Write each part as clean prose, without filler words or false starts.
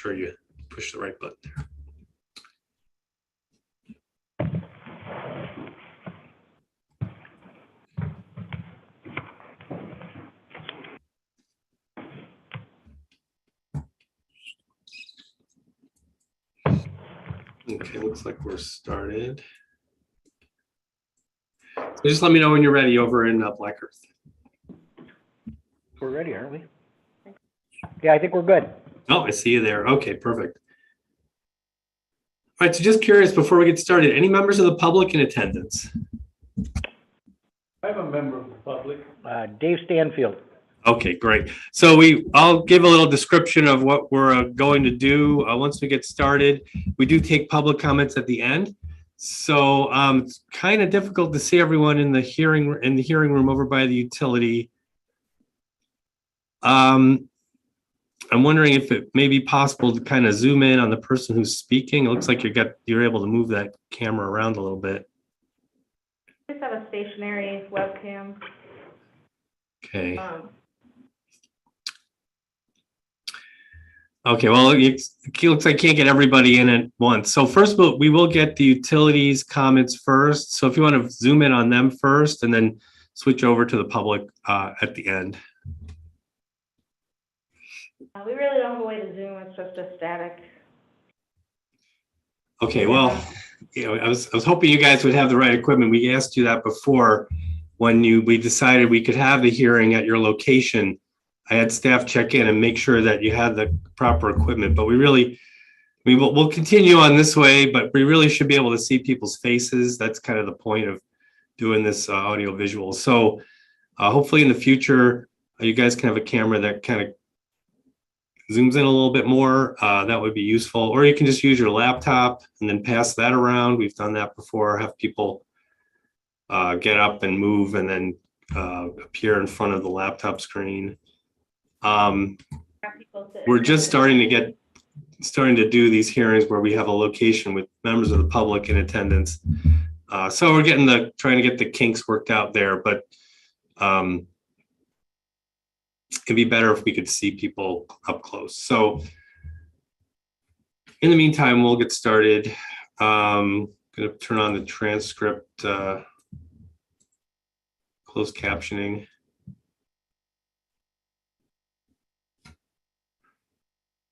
sure you push the right button there. Okay, looks like we're started. So just let me know when you're ready over in Black Earth. We're ready, aren't we? Yeah, I think we're good. Oh, I see you there. Okay, perfect. All right, so just curious before we get started, any members of the public in attendance? I'm a member of the public. Dave Stanfield. Okay, great. So I'll give a little description of what we're going to do once we get started. We do take public comments at the end. So it's kind of difficult to see everyone in the hearing room over by the utility. I'm wondering if it may be possible to kind of zoom in on the person who's speaking. It looks like you're able to move that camera around a little bit. Just have a stationary webcam. Okay. Okay, well, it looks like I can't get everybody in at once. So first, we will get the utilities comments first. So if you want to zoom in on them first and then switch over to the public at the end. We really don't have a way to zoom. It's just a static. Okay, well, I was hoping you guys would have the right equipment. We asked you that before when we decided we could have the hearing at your location. I had staff check in and make sure that you had the proper equipment, but we'll continue on this way, but we really should be able to see people's faces. That's kind of the point of doing this audio visual. So hopefully in the future, you guys can have a camera that kind of zooms in a little bit more. That would be useful, or you can just use your laptop and then pass that around. We've done that before, have people get up and move and then appear in front of the laptop screen. We're just starting to do these hearings where we have a location with members of the public in attendance. So we're trying to get the kinks worked out there, but it'd be better if we could see people up close. So in the meantime, we'll get started. I'm going to turn on the transcript, closed captioning.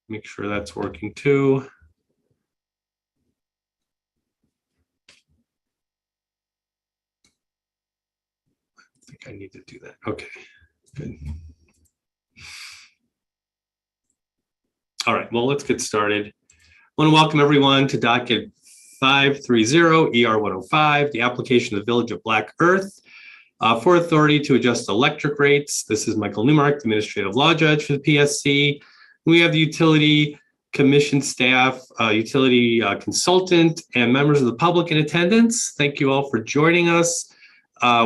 Make sure that's working too. I think I need to do that. Okay, good. All right, well, let's get started. I want to welcome everyone to docket 530 ER 105, the application of the Village of Black Earth for authority to adjust electric rates. This is Michael Newmark, the Administrative Law Judge for the PSC. We have the utility commission staff, utility consultant, and members of the public in attendance. Thank you all for joining us.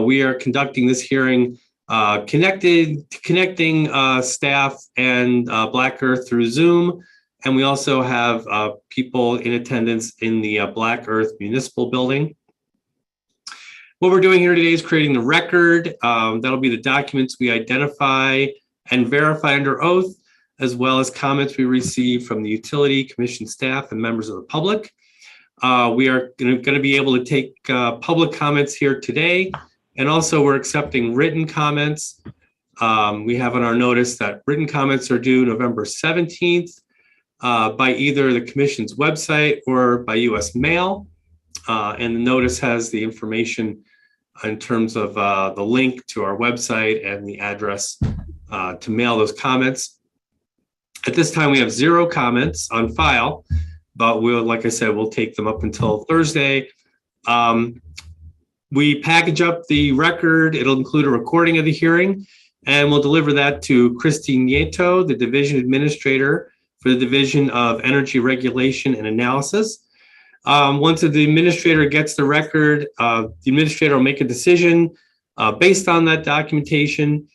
We are conducting this hearing connecting staff and Black Earth through Zoom. And we also have people in attendance in the Black Earth Municipal Building. What we're doing here today is creating the record. That'll be the documents we identify and verify under oath, as well as comments we receive from the utility commission staff and members of the public. We are going to be able to take public comments here today, and also we're accepting written comments. We have on our notice that written comments are due November 17th by either the commission's website or by US mail. And the notice has the information in terms of the link to our website and the address to mail those comments. At this time, we have 0 comments on file, but like I said, we'll take them up until Thursday. We package up the record. It'll include a recording of the hearing, and we'll deliver that to Christine Nieto, the Division Administrator for the Division of Energy Regulation and Analysis. Once the administrator gets the record, the administrator will make a decision based on that documentation.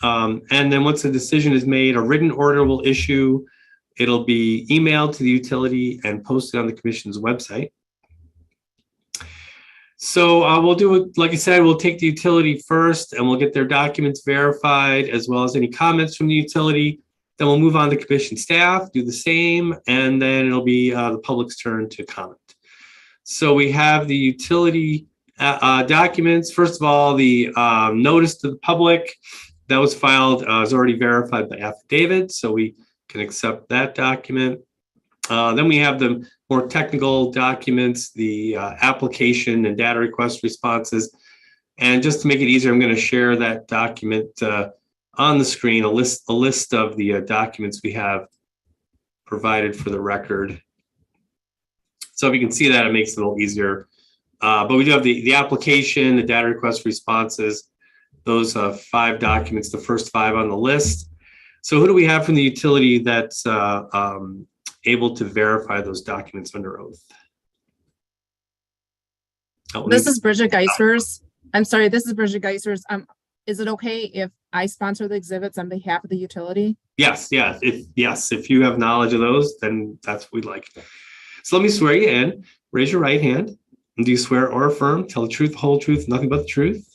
And then once the decision is made, a written order will issue. It'll be emailed to the utility and posted on the commission's website. So we'll do it, like I said, we'll take the utility first and we'll get their documents verified as well as any comments from the utility. Then we'll move on to commission staff, do the same, and then it'll be the public's turn to comment. So we have the utility documents. First of all, the notice to the public that was filed is already verified by affidavit, so we can accept that document. Then we have the more technical documents, the application and data request responses. And just to make it easier, I'm going to share that document on the screen, a list of the documents we have provided for the record. So if you can see that, it makes it a little easier. But we do have the application, the data request responses, those 5 documents, the first 5 on the list. So who do we have from the utility that's able to verify those documents under oath? This is Bridget Geisers. I'm sorry, this is Bridget Geisers. Is it okay if I sponsor the exhibits on behalf of the utility? Yes, if you have knowledge of those, then that's what we'd like. So let me swear you in. Raise your right hand. And do you swear or affirm, tell the truth, the whole truth, nothing but the truth?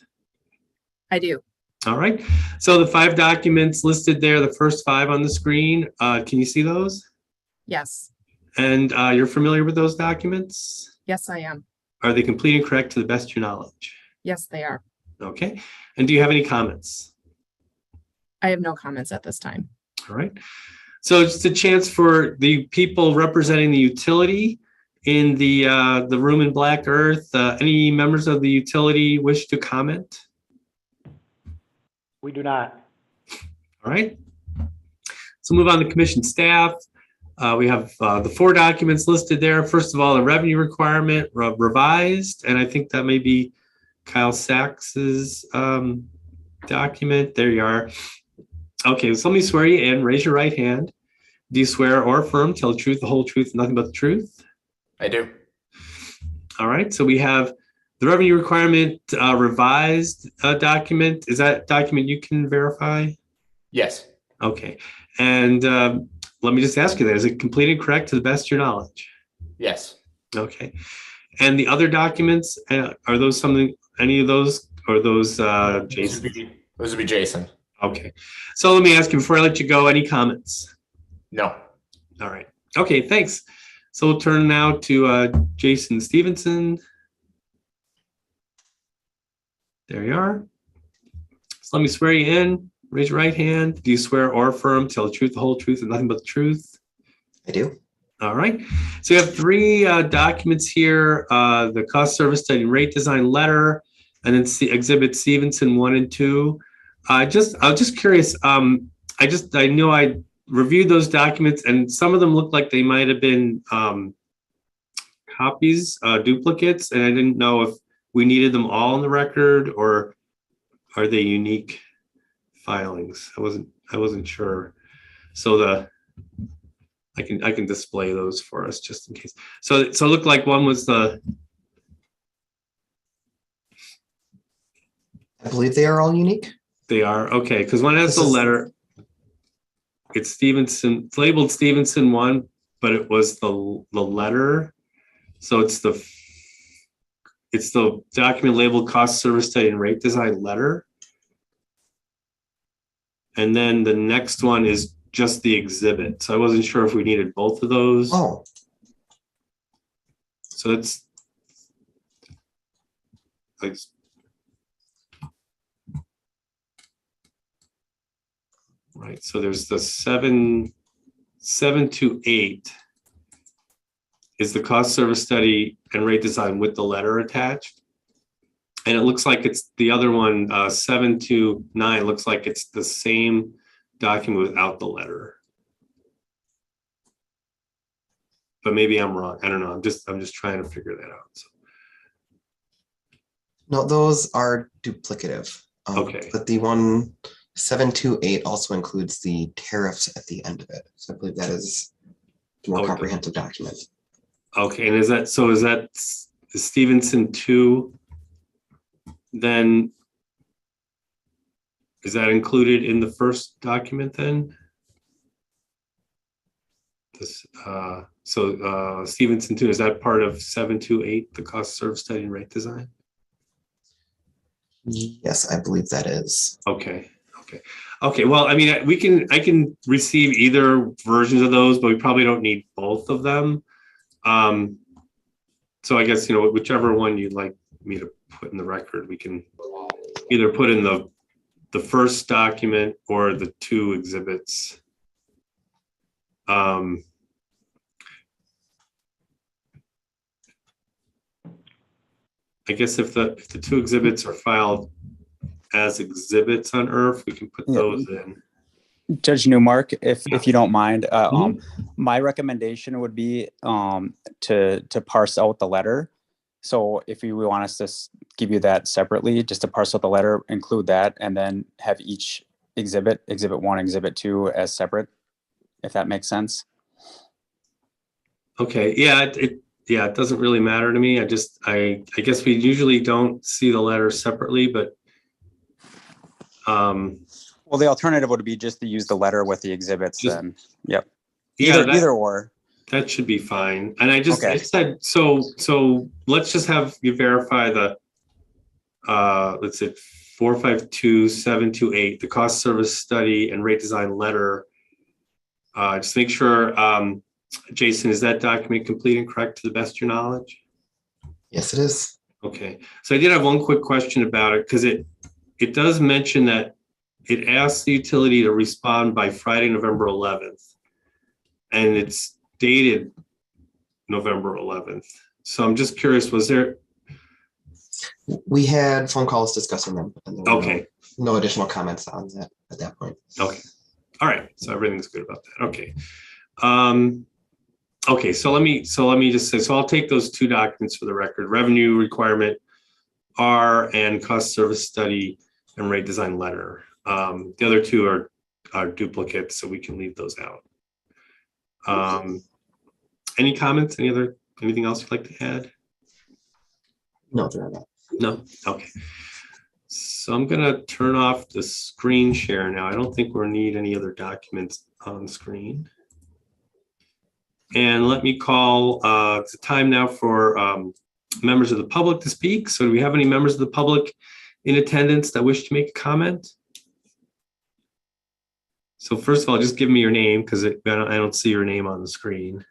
I do. All right. So the 5 documents listed there, the first 5 on the screen, can you see those? Yes. And you're familiar with those documents? Yes, I am. Are they complete and correct to the best of your knowledge? Yes, they are. Okay. And do you have any comments? I have no comments at this time. All right. So it's a chance for the people representing the utility in the room in Black Earth. Any members of the utility wish to comment? We do not. All right. So move on to commission staff. We have the 4 documents listed there. First of all, the revenue requirement revised, and I think that may be Kyle Sachs's document. There you are. Okay, so let me swear you in. Raise your right hand. Do you swear or affirm, tell the truth, the whole truth, nothing but the truth? I do. All right, so we have the revenue requirement revised document. Is that document you can verify? Yes. Okay, and let me just ask you that. Is it complete and correct to the best of your knowledge? Yes. Okay. And the other documents, are those any of those, or those Jason? Those would be Jason. Okay. So let me ask you before I let you go, any comments? No. All right. Okay, thanks. So we'll turn now to Jason Stevenson. There you are. So let me swear you in. Raise your right hand. Do you swear or affirm, tell the truth, the whole truth, and nothing but the truth? I do. All right. So you have 3 documents here, the cost service study and rate design letter, and then exhibit Stevenson 1 and 2. I was just curious. I know I reviewed those documents, and some of them look like they might have been copies, duplicates, and I didn't know if we needed them all in the record, or are they unique filings? I wasn't sure. So I can display those for us just in case. So it looked like one was the. I believe they are all unique. They are okay, because one has the letter. It's Stevenson. It's labeled Stevenson 1, but it was the letter. So it's the document labeled cost service study and rate design letter. And then the next one is just the exhibit. So I wasn't sure if we needed both of those. Oh, So it's like. Right, so there's the 7 to 8 is the cost service study and rate design with the letter attached. And it looks like it's the other one, 7 to 9, looks like it's the same document without the letter. But maybe I'm wrong. I don't know. I'm just trying to figure that out. So. no, those are duplicative. Okay. But the one 728 also includes the tariffs at the end of it. So I believe that is the more comprehensive document. Okay, and is that Stevenson 2? Then is that included in the first document then? This Stevenson 2, is that part of 728, the cost service study and rate design? Yes, I believe that is. Okay. Okay, well, I mean, I can receive either versions of those, but we probably don't need both of them. So I guess, whichever one you'd like me to put in the record, we can either put in the first document or the two exhibits. I guess if the two exhibits are filed as exhibits on IRF, we can put Yeah. those in. Judge Newmark, if you don't mind, Mhm. my recommendation would be to parse out the letter. So if you want us to give you that separately, just to parse out the letter, include that, and then have each exhibit 1, exhibit 2 as separate, if that makes sense. Okay, yeah, it doesn't really matter to me. I guess we usually don't see the letter separately, but Well, the alternative would be just to use the letter with the exhibits Just- then. Yep. yeah, Either or. that should be fine. And I Okay. said, so let's just have you verify the, let's say 452728, the cost service study and rate design letter. Just make sure, Jason, is that document complete and correct to the best of your knowledge? Yes, it is. Okay, so I did have one quick question about it, because it does mention that it asks the utility to respond by Friday, November 11th. And it's dated November 11th. So I'm just curious, was there, We had phone calls discussing them. And there were okay, no additional comments on that at that point. okay. All right, so everything's good about that, okay. Okay, so let me just say, so I'll take those two documents for the record, revenue requirement R and cost service study and rate design letter. The other two are duplicates, so we can leave those out. Any comments? Anything else you'd like to add? No, they're not. No? Okay. So I'm gonna turn off the screen share now. I don't think we'll need any other documents on screen. And let me call, it's time now for members of the public to speak. So do we have any members of the public in attendance that wish to make a comment? So first of all, just give me your name, because I don't see your name on the screen.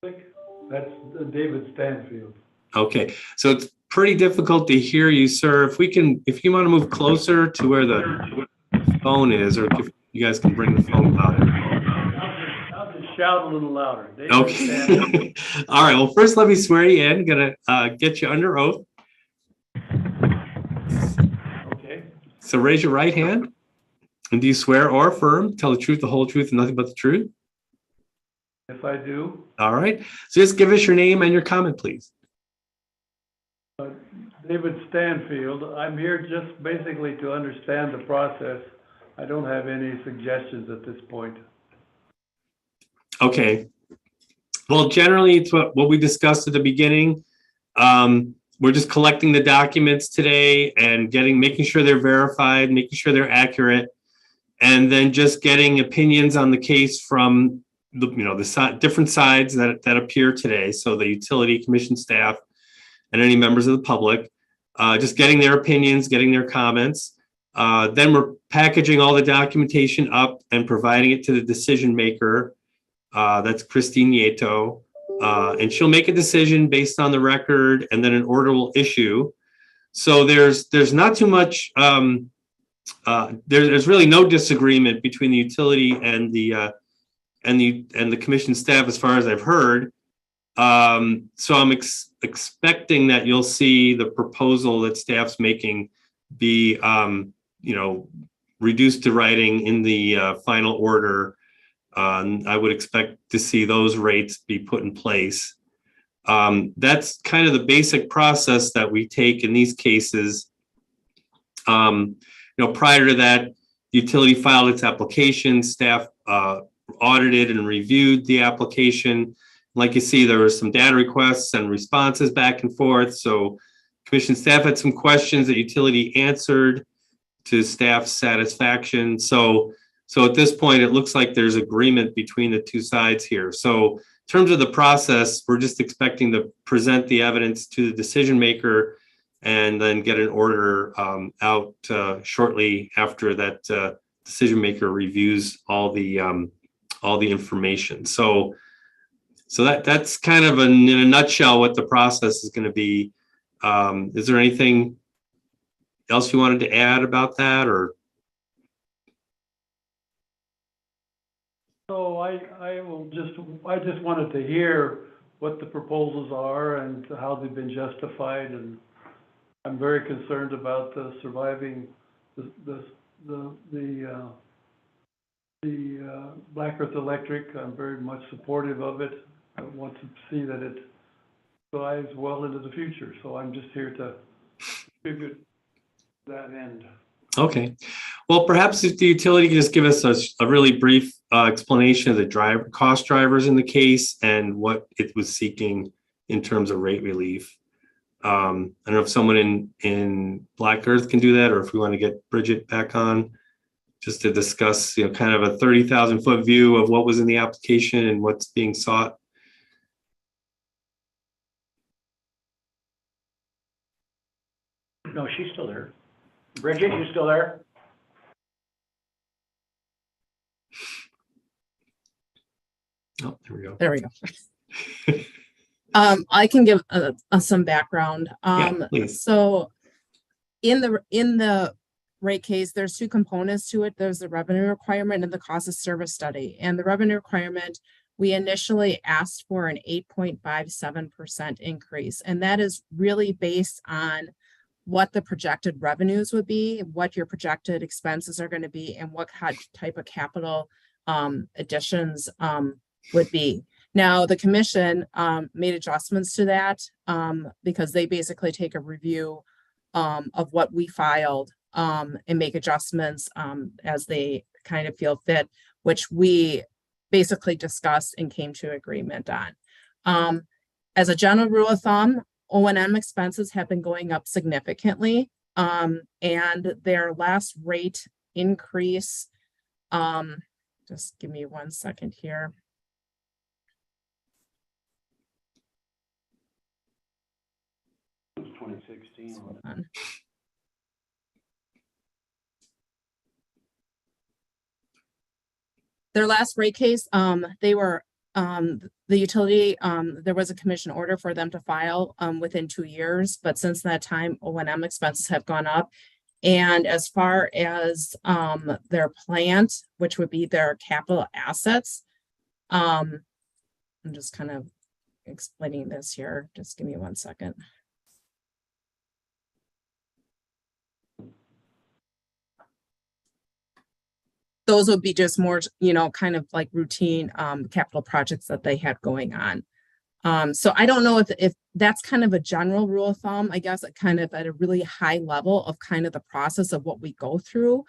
That's David Stanfield. Okay, so it's pretty difficult to hear you, sir. If you want to move closer to where the phone is, or if you guys can bring the phone louder. I'll just shout a little louder. David Stanfield. Okay. All right, well, first let me swear you in. Gonna get you under oath. Okay. So raise your right hand. And do you swear or affirm, tell the truth, the whole truth, and nothing but the truth? Yes, I do. All right. So just give us your name and your comment, please. David Stanfield. I'm here just basically to understand the process. I don't have any suggestions at this point. Okay. Well, generally, it's what we discussed at the beginning. We're just collecting the documents today and making sure they're verified, making sure they're accurate, and then just getting opinions on the case from the different sides that appear today. So the utility commission staff and any members of the public, just getting their opinions, getting their comments. Then we're packaging all the documentation up and providing it to the decision maker. That's Christine Nieto. And she'll make a decision based on the record, and then an order will issue. So there's not too much, there's really no disagreement between the utility and the commission staff, as far as I've heard. So I'm expecting that you'll see the proposal that staff's making be, reduced to writing in the final order. I would expect to see those rates be put in place. That's kind of the basic process that we take in these cases. Prior to that, the utility filed its application, staff audited and reviewed the application. Like you see, there were some data requests and responses back and forth. So commission staff had some questions that utility answered to staff's satisfaction. So at this point, it looks like there's agreement between the two sides here. So in terms of the process, we're just expecting to present the evidence to the decision maker and then get an order out shortly after that decision maker reviews all the information. So that's kind of in a nutshell what the process is going to be. Is there anything else you wanted to add about that, or? So I just wanted to hear what the proposals are and how they've been justified, and I'm very concerned about surviving the Black Earth Electric. I'm very much supportive of it. I want to see that it survives well into the future, so I'm just here to contribute to that end. Okay. Well, perhaps if the utility can just give us a really brief explanation of the cost drivers in the case and what it was seeking in terms of rate relief. I don't know if someone in Black Earth can do that, or if we want to get Bridget back on just to discuss, kind of a 30,000 foot view of what was in the application and what's being sought. No, she's still there. Bridget, you still there? Oh, there we go. There we go. I can give some background. Yeah, please. So in the rate case, there's two components to it. There's the revenue requirement and the cost of service study. And the revenue requirement, we initially asked for an 8.57% increase. And that is really based on what the projected revenues would be, what your projected expenses are going to be, and what type of capital additions would be. Now, the commission made adjustments to that because they basically take a review of what we filed and make adjustments as they kind of feel fit, which we basically discussed and came to agreement on. As a general rule of thumb, O&M expenses have been going up significantly, and their last rate increase, just give me 1 second here. It was 2016. Hold on. Their last rate case, they were the utility, there was a commission order for them to file within 2 years, but since that time, O&M expenses have gone up. And as far as their plant, which would be their capital assets, I'm just kind of explaining this here. Just give me 1 second. Those would be just more, kind of like routine capital projects that they had going on. So I don't know if that's kind of a general rule of thumb, I guess, kind of at a really high level of kind of the process of what we go through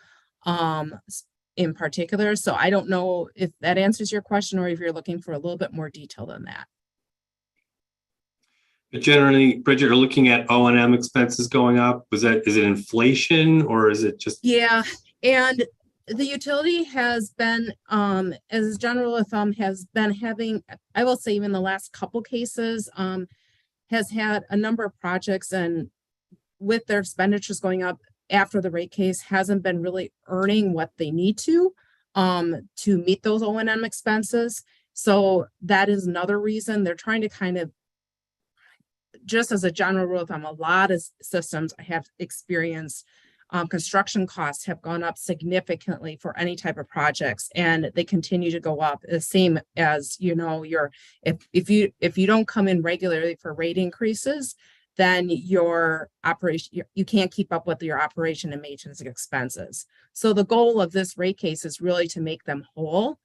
in particular. So I don't know if that answers your question or if you're looking for a little bit more detail than that. But generally, Bridget, are looking at O&M expenses going up. Is it inflation or is it just? Yeah, and the utility has been, as a general rule of thumb, has been having, I will say even the last couple cases, has had a number of projects, and with their expenditures going up after the rate case, hasn't been really earning what they need to meet those O&M expenses. So that is another reason they're trying to kind of, just as a general rule of thumb, a lot of systems I have experienced construction costs have gone up significantly for any type of projects, and they continue to go up. The same as, if you don't come in regularly for rate increases, then your operation, you can't keep up with your operation and maintenance expenses. So the goal of this rate case is really to make them whole,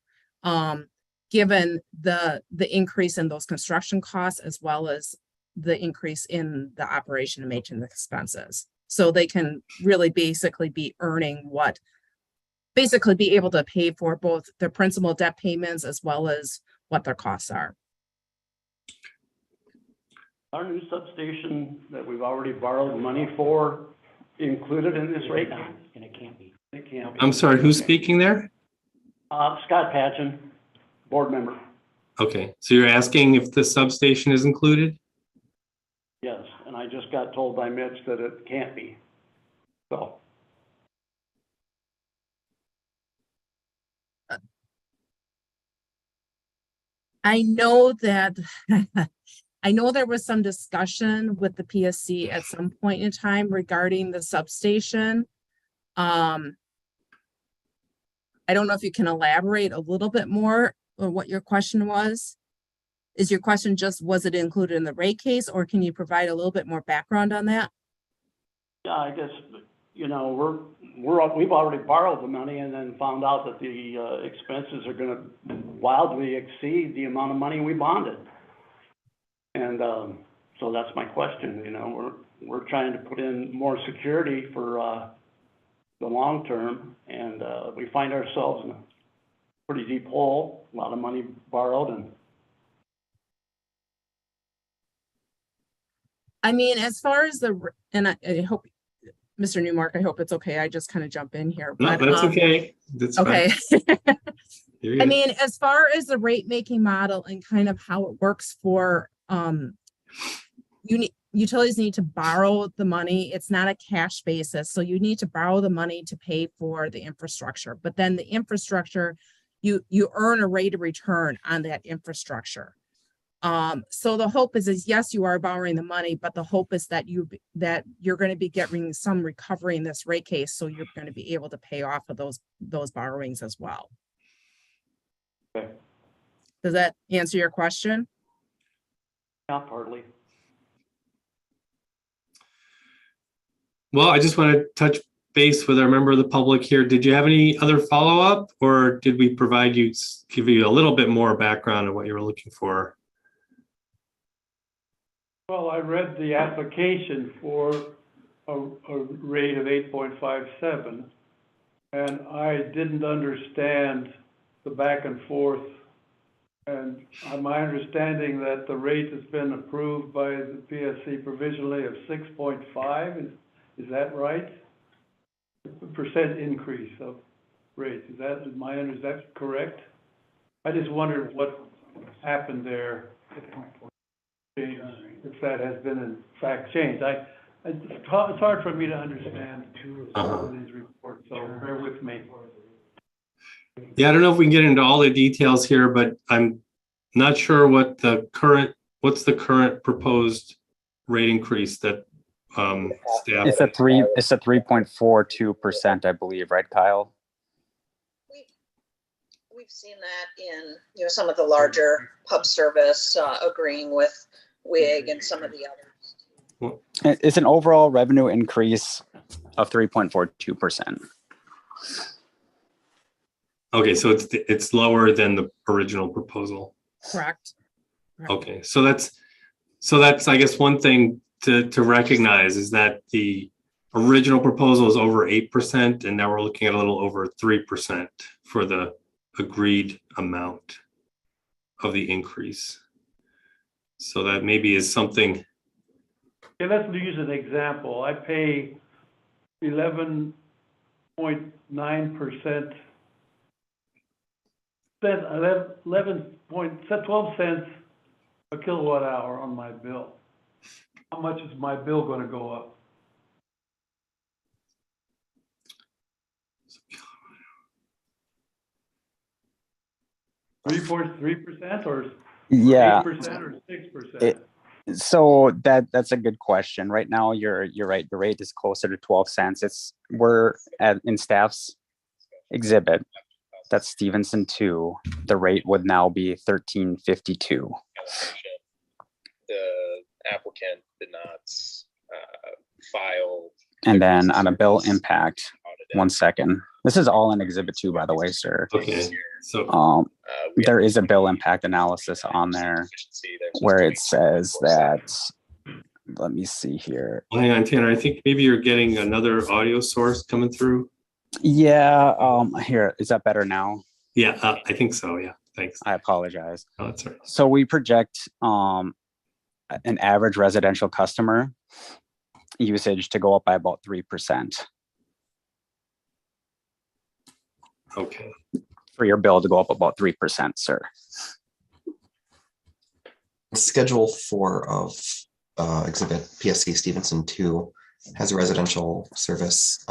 given the increase in those construction costs, as well as the increase in the operation and maintenance expenses. So they can really basically be earning be able to pay for both their principal debt payments as well as what their costs are. Our new substation that we've already borrowed money for included in this rate? And it can't be. It can't be. I'm sorry, who's speaking there? Scott Patchen, board member. Okay, so you're asking if the substation is included? Yes, and I just got told by Mitch that it can't be. So, I know that, I know there was some discussion with the PSC at some point in time regarding the substation. I don't know if you can elaborate a little bit more on what your question was. Is your question just, was it included in the rate case, or can you provide a little bit more background on that? yeah, I guess, you know, we've already borrowed the money and then found out that the expenses are gonna wildly exceed the amount of money we bonded. And, so that's my question, you know, we're trying to put in more security for, the long term, and, we find ourselves in a pretty deep hole, a lot of money borrowed, and I mean, as far as and I hope, Mr. Newmark, I hope it's okay. I just kind of jump in here. No, But, that's okay. That's fine. okay. You're I good. mean, as far as the rate making model and kind of how it works for, utilities need to borrow the money. It's not a cash basis. So you need to borrow the money to pay for the infrastructure, but then the infrastructure, you earn a rate of return on that infrastructure. So the hope is yes, you are borrowing the money, but the hope is that you're going to be getting some recovery in this rate case. So you're going to be able to pay off of those borrowings as well. okay, Does that answer your question? not partly. Well, I just want to touch base with our member of the public here. Did you have any other follow-up, or did we give you a little bit more background on what you were looking for? Well, I read the application for a rate of 8.57, and I didn't understand the back and forth. And my understanding that the rate has been approved by the PSC provisionally of 6.5, is that right? Percent increase of rate, is that correct? I just wondered what happened there, if that has been in fact changed. It's hard for me to understand all of these reports, so bear with me. Yeah, I don't know if we can get into all the details here, but I'm not sure what's the current proposed rate increase that staff. It's a 3.42%, I believe, right, Kyle? We've seen that in, you know, some of the larger pub service agreeing with WIG and some of the others. It's an overall revenue increase of 3.42%. Okay, so it's lower than the original proposal. Correct. Okay, so that's I guess one thing to recognize is that the original proposal is over 8%, and now we're looking at a little over 3% for the agreed amount of the increase. So that maybe is something. Okay, let's use an example. I pay 11.9%, 12 cents a kilowatt hour on my bill. How much is my bill going to go up? $3.3% or Yeah. 8% or 6%? So that's a good question. Right now, you're right. The rate is closer to 12 cents. We're in staff's exhibit. That's Stevenson 2. The rate would now be $13.52. The applicant did not file. And then on a bill impact, 1 second. This is all in exhibit 2, by the way, sir. Okay, so there is a bill impact analysis on there where it says that, let me see here. hang on, Tanner, I think maybe you're getting another audio source coming through. Yeah, here, is that better now? Yeah, I think so, yeah, thanks. I apologize. Oh, that's all right. So we project an average residential customer usage to go up by about 3%. Okay. For your bill to go up about 3%, sir. Schedule 4 of exhibit PSC Stevenson 2 has a residential service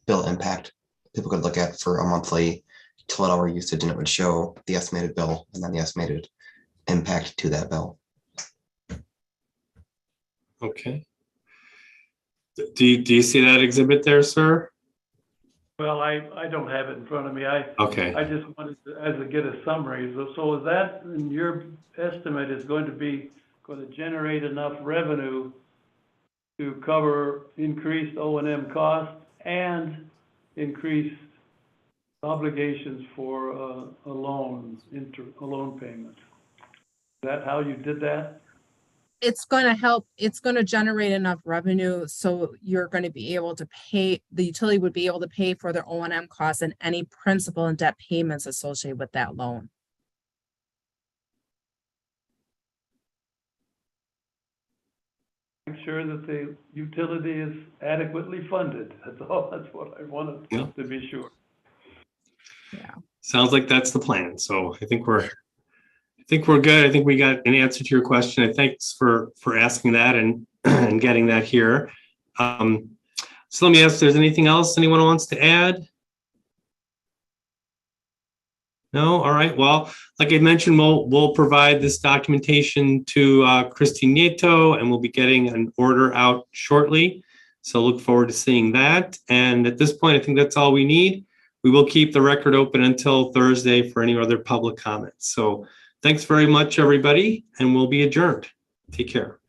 bill impact people could look at for a monthly kilowatt-hour usage, and it would show the estimated bill and then the estimated impact to that bill. Okay. Do you see that exhibit there, sir? Well, I don't have it in front of me. Okay. I just wanted to get a summary. So is that, in your estimate, is going to generate enough revenue to cover increased O&M costs and increased obligations for a loan payment? Is that how you did that? It's going to help, it's going to generate enough revenue, so you're going to be able to pay, the utility would be able to pay for their O&M costs and any principal and debt payments associated with that loan. Make sure that the utility is adequately funded. That's all, that's what I wanted to be sure. Yeah. Sounds like that's the plan. So I think we're good. I think we got an answer to your question. And thanks for asking that and, and getting that here. So let me ask if there's anything else anyone wants to add? No? All right. Well, like I mentioned, we'll provide this documentation to Christine Nieto, and we'll be getting an order out shortly. So look forward to seeing that. And at this point, I think that's all we need. We will keep the record open until Thursday for any other public comments. So thanks very much, everybody, and we'll be adjourned. Take care.